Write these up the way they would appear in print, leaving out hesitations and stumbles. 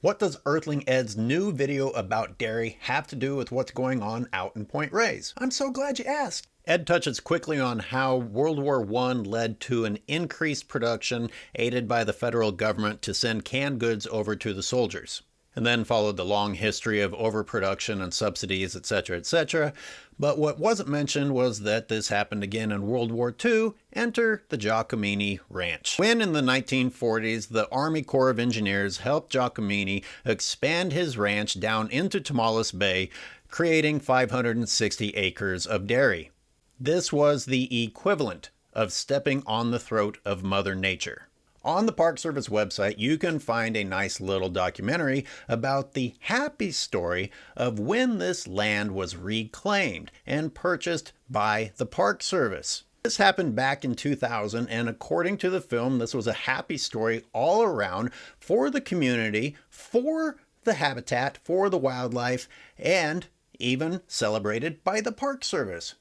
What does Earthling Ed's new video about dairy have to do with what's going on out in Point Reyes? I'm so glad you asked. Ed touches quickly on how World War I led to an increased production aided by the federal government to send canned goods over to the soldiers, and then followed the long history of overproduction and subsidies, etc., etc. But what wasn't mentioned was that this happened again in World War II. Enter the Giacomini Ranch. When in the 1940s, the Army Corps of Engineers helped Giacomini expand his ranch down into Tamales Bay, creating 560 acres of dairy. This was the equivalent of stepping on the throat of Mother Nature. On the Park Service website, you can find a nice little documentary about the happy story of when this land was reclaimed and purchased by the Park Service. This happened back in 2000, and according to the film, this was a happy story all around for the community, for the habitat, for the wildlife, and even celebrated by the Park Service.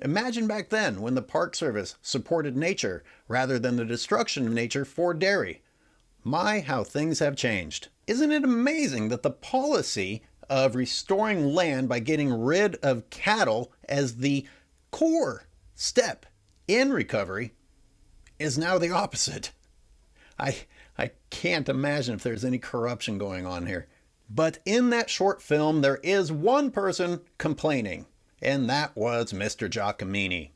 Imagine back then when the Park Service supported nature rather than the destruction of nature for dairy. My, how things have changed. Isn't it amazing that the policy of restoring land by getting rid of cattle as the core step in recovery is now the opposite? I can't imagine if there's any corruption going on here. But in that short film, there is one person complaining. And that was Mr. Giacomini.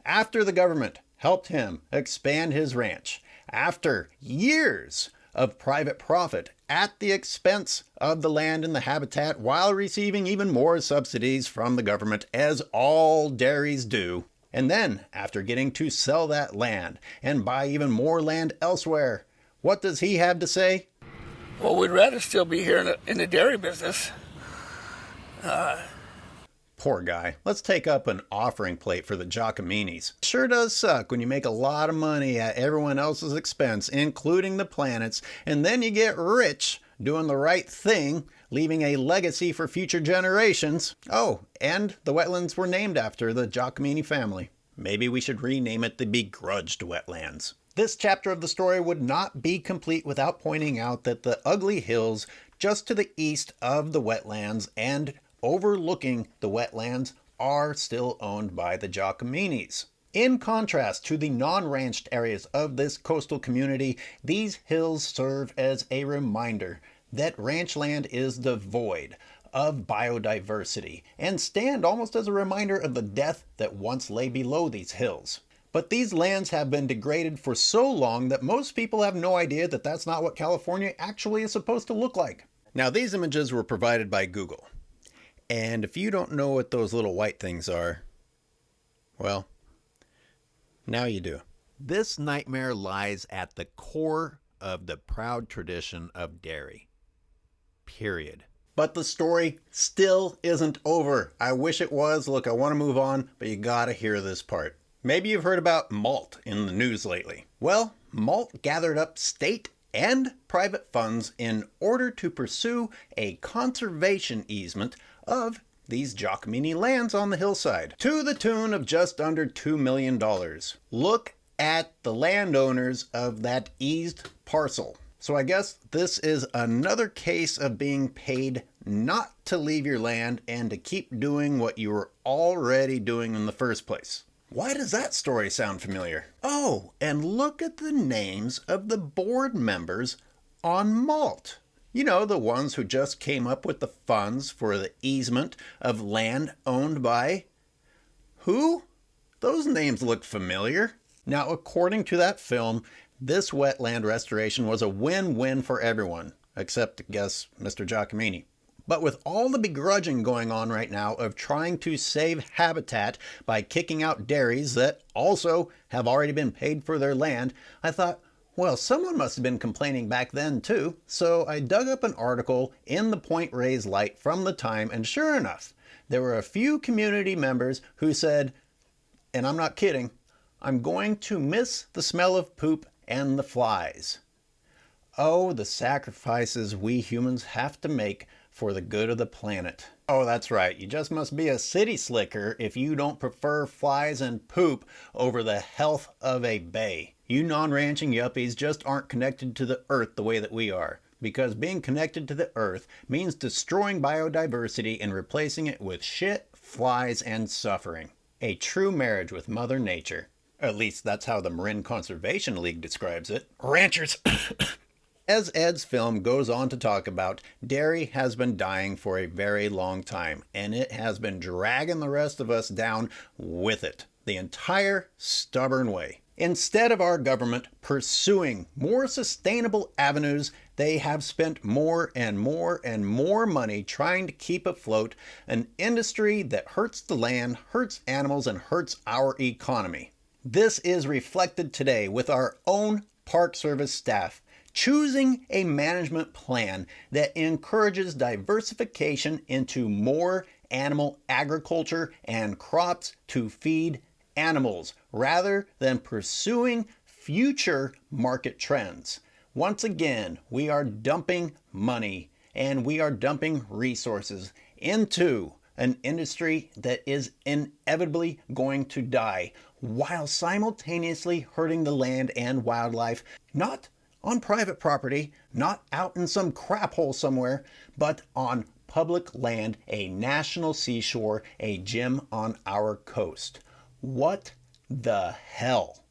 After the government helped him expand his ranch, after years of private profit at the expense of the land and the habitat, while receiving even more subsidies from the government, as all dairies do, and then after getting to sell that land and buy even more land elsewhere, what does he have to say? Well, we'd rather still be here in the dairy business. Poor guy. Let's take up an offering plate for the Giacominis. Sure does suck when you make a lot of money at everyone else's expense, including the planet's, and then you get rich doing the right thing, leaving a legacy for future generations. Oh, and the wetlands were named after the Giacomini family. Maybe we should rename it the Begrudged Wetlands. This chapter of the story would not be complete without pointing out that the ugly hills just to the east of the wetlands and overlooking the wetlands are still owned by the Giacominis. In contrast to the non-ranched areas of this coastal community, these hills serve as a reminder that ranch land is devoid of biodiversity and stand almost as a reminder of the death that once lay below these hills. But these lands have been degraded for so long that most people have no idea that that's not what California actually is supposed to look like. Now, these images were provided by Google. And if you don't know what those little white things are, well, now you do. This nightmare lies at the core of the proud tradition of dairy. Period. But the story still isn't over. I wish it was. Look, I want to move on, but you gotta hear this part. Maybe you've heard about malt in the news lately. Well, malt gathered up state and private funds in order to pursue a conservation easement of these Giacomini lands on the hillside, to the tune of just under $2 million. Look at the landowners of that eased parcel. So I guess this is another case of being paid not to leave your land and to keep doing what you were already doing in the first place. Why does that story sound familiar? Oh, and look at the names of the board members on malt. You know, the ones who just came up with the funds for the easement of land owned by who? Those names look familiar. Now, according to that film, this wetland restoration was a win-win for everyone, except, I guess, Mr. Giacomini. But with all the begrudging going on right now of trying to save habitat by kicking out dairies that also have already been paid for their land, I thought, well, someone must have been complaining back then too. So I dug up an article in the Point Reyes Light from the time, and sure enough, there were a few community members who said, and I'm not kidding, I'm going to miss the smell of poop and the flies. Oh, the sacrifices we humans have to make for the good of the planet. Oh, that's right. You just must be a city slicker if you don't prefer flies and poop over the health of a bay. You non-ranching yuppies just aren't connected to the earth the way that we are. because being connected to the earth means destroying biodiversity and replacing it with shit, flies, and suffering. A true marriage with Mother Nature. At least that's how the Marin Conservation League describes it. Ranchers! As Ed's film goes on to talk about, dairy has been dying for a very long time, and it has been dragging the rest of us down with it the entire stubborn way. Instead of our government pursuing more sustainable avenues, they have spent more and more and more money trying to keep afloat an industry that hurts the land, hurts animals, and hurts our economy. This is reflected today with our own Park Service staff choosing a management plan that encourages diversification into more animal agriculture and crops to feed animals rather than pursuing future market trends. Once again, we are dumping money and we are dumping resources into an industry that is inevitably going to die while simultaneously hurting the land and wildlife, not on private property, not out in some crap hole somewhere, but on public land, a national seashore, a gem on our coast. What the hell?